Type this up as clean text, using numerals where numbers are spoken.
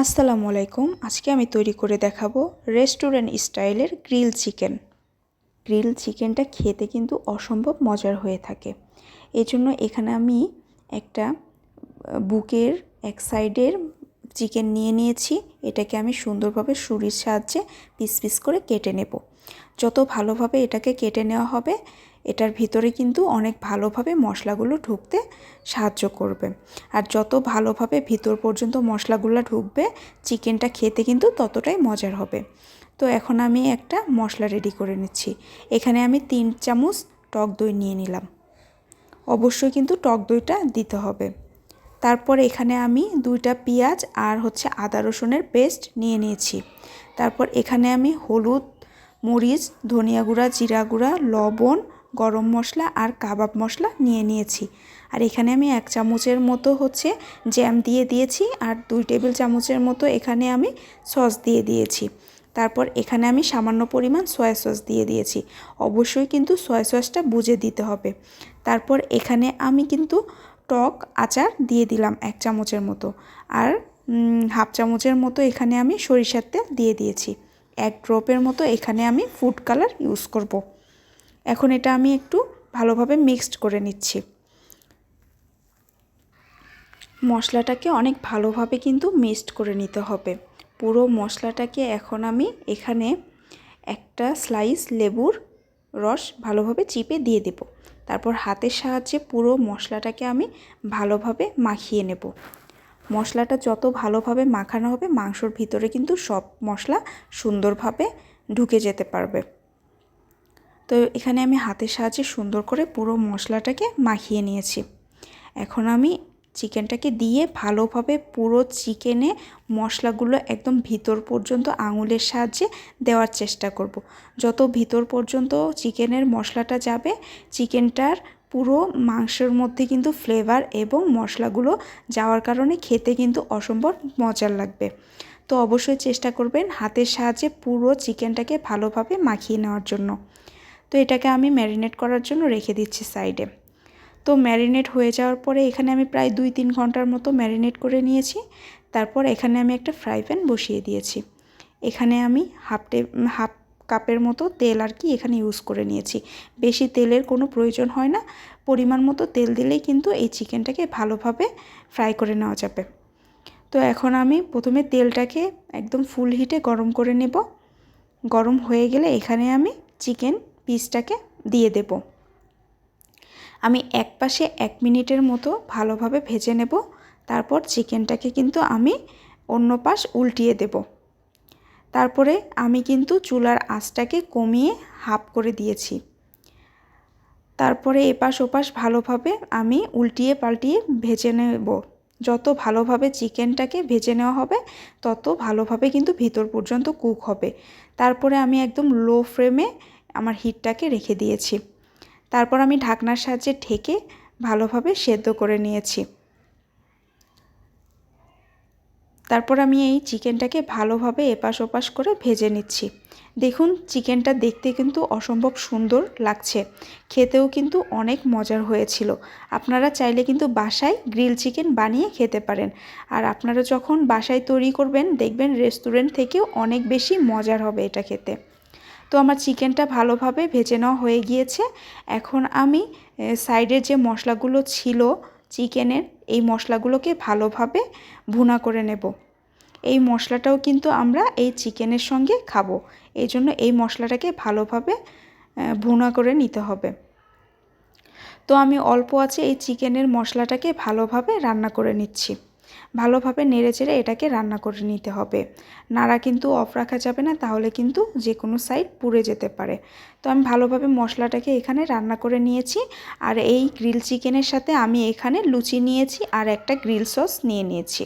আসসালামু আলাইকুম। আজকে আমি তৈরি করে দেখাবো রেস্টুরেন্ট স্টাইলের গ্রিল চিকেন। গ্রিল চিকেনটা খেতে কিন্তু অসম্ভব মজার হয়ে থাকে। এজন্য এখানে আমি একটা বুকের এক সাইডের চিকেন নিয়ে নিয়েছি। এটাকে আমি সুন্দরভাবে ছুরির সাহায্যে পিস পিস করে কেটে নেব। যত ভালোভাবে এটাকে কেটে নেওয়া হবে, এটার ভিতরে কিন্তু অনেক ভালোভাবে মশলাগুলো ঢুকতে সাহায্য করবে। আর যত ভালোভাবে ভিতর পর্যন্ত মশলাগুলো ঢুকবে, চিকেনটা খেতে কিন্তু ততটাই মজার হবে। তো এখন আমি একটা মশলা রেডি করে নিচ্ছি। এখানে আমি 3 চামচ টক দই নিয়ে নিলাম। অবশ্যই কিন্তু টক দইটা দিতে হবে। তারপর এখানে আমি 2টা পেঁয়াজ আর আদা রসুনের পেস্ট নিয়ে নিয়েছি। তারপর এখানে আমি হলুদ, মরিচ, ধনিয়া গুঁড়া, জিরা গুঁড়া, লবণ, গরম মশলা আর কাবাব মশলা নিয়ে নিয়েছি। আর এখানে আমি 1 চামচের মতো জ্যাম দিয়ে দিয়েছি আর 2 টেবিল চামচের মতো এখানে আমি সস দিয়ে দিয়েছি। তারপর এখানে আমি সামান্য পরিমাণ সয়া সস দিয়ে দিয়েছি। অবশ্যই কিন্তু সয়া সসটা বুঝে দিতে হবে। তারপর এখানে আমি কিন্তু টক আচার দিয়ে দিলাম 1 চামচের মতো, আর হাফ চামচের মতো এখানে আমি সরিষার তেল দিয়ে দিয়েছি। 1 ড্রপের মতো এখানে আমি ফুড কালার ইউজ করব। এখন এটা আমি একটু ভালোভাবে মিক্সড করে নিচ্ছি। মশলাটাকে অনেক ভালোভাবে কিন্তু মিক্সড করে নিতে হবে। পুরো মশলাটাকে এখন আমি এখানে একটা স্লাইস লেবুর রস ভালোভাবে চিপে দিয়ে দেব। তারপর হাতের সাহায্যে পুরো মশলাটাকে আমি ভালোভাবে মাখিয়ে নেব। মশলাটা যত ভালোভাবে মাখানো হবে, মাংসর ভিতরে কিন্তু সব মশলা সুন্দরভাবে ঢুকে যেতে পারবে। তো এখানে আমি হাতের সাহায্যে সুন্দর করে পুরো মশলাটাকে মাখিয়ে নিয়েছি। এখন আমি চিকেনটাকে দিয়ে ভালোভাবে পুরো চিকেনে মশলাগুলো একদম ভিতর পর্যন্ত আঙুলের সাহায্যে দেওয়ার চেষ্টা করব। যত ভিতর পর্যন্ত চিকেনের মশলাটা যাবে, চিকেনটার পুরো মাংসের মধ্যে কিন্তু ফ্লেভার এবং মশলাগুলো যাওয়ার কারণে খেতে কিন্তু অসম্ভব মজার লাগবে। তো অবশ্যই চেষ্টা করবেন হাতের সাহায্যে পুরো চিকেনটাকে ভালোভাবে মাখিয়ে নেওয়ার জন্য। তো এটাকে আমি ম্যারিনেট করার জন্য রেখে দিচ্ছি সাইডে। তো ম্যারিনেট হয়ে যাওয়ার পরে এখানে আমি প্রায় 2-3 ঘন্টার মতো ম্যারিনেট করে নিয়েছি। তারপর এখানে আমি একটা ফ্রাই প্যান বসিয়ে দিয়েছি। এখানে আমি হাফ কাপের মতো তেল এখানে ইউজ করে নিয়েছি। বেশি তেলের কোনো প্রয়োজন হয় না, পরিমাণ মতো তেল দিলেই কিন্তু এই চিকেনটাকে ভালোভাবে ফ্রাই করে নেওয়া যাবে। তো এখন আমি প্রথমে তেলটাকে একদম ফুল হিটে গরম করে নেব। গরম হয়ে গেলে এখানে আমি চিকেন পিসটাকে দিয়ে দেব। আমি এক পাশে 1 মিনিটের মতো ভালোভাবে ভেজে নেব। তারপর চিকেনটাকে কিন্তু আমি অন্য পাশ উল্টিয়ে দেব। তারপরে আমি কিন্তু চুলার আঁচটাকে কমিয়ে হাফ করে দিয়েছি। তারপরে এপাশ ওপাশ ভালোভাবে আমি উল্টিয়ে পাল্টিয়ে ভেজে নেব। যত ভালোভাবে চিকেনটাকে ভেজে নেওয়া হবে, তত ভালোভাবে কিন্তু ভিতর পর্যন্ত কুক হবে। তারপরে আমি একদম লো ফ্লেমে আমার হিটটাকে রেখে দিয়েছি। তারপর আমি ঢাকনার সাহায্যে ঢেকে ভালোভাবে সেদ্ধ করে নিয়েছি। তারপর আমি এই চিকেনটাকে ভালোভাবে এপাশ ওপাশ করে ভেজে নিচ্ছি। দেখুন চিকেনটা দেখতে কিন্তু অসম্ভব সুন্দর লাগছে, খেতেও কিন্তু অনেক মজার হয়েছিল। আপনারা চাইলে কিন্তু বাসায় গ্রিল চিকেন বানিয়ে খেতে পারেন। আর আপনারা যখন বাসায় তৈরি করবেন, দেখবেন রেস্টুরেন্ট থেকেও অনেক বেশি মজার হবে এটা খেতে। তো আমার চিকেনটা ভালোভাবে ভেজে নেওয়া হয়ে গিয়েছে। এখন আমি সাইডের যে মশলাগুলো ছিল চিকেনের, এই মশলাগুলোকে ভালোভাবে ভুনা করে নেব। এই মশলাটাও কিন্তু আমরা এই চিকেনের সঙ্গে খাবো, এই জন্য এই মশলাটাকে ভালোভাবে ভুনা করে নিতে হবে। তো আমি অল্প আছে এই চিকেনের মশলাটাকে ভালোভাবে রান্না করে নিচ্ছি। ভালোভাবে নেড়েচেড়ে এটাকে রান্না করে নিতে হবে। নাড়া কিন্তু অফ রাখা যাবে না, তাহলে কিন্তু যে কোনো সাইড পুড়ে যেতে পারে। তো আমি ভালোভাবে মশলাটাকে এখানে রান্না করে নিয়েছি। আর এই গ্রিল চিকেনের সাথে আমি এখানে লুচি নিয়েছি আর একটা গ্রিল সস নিয়ে নিয়েছি।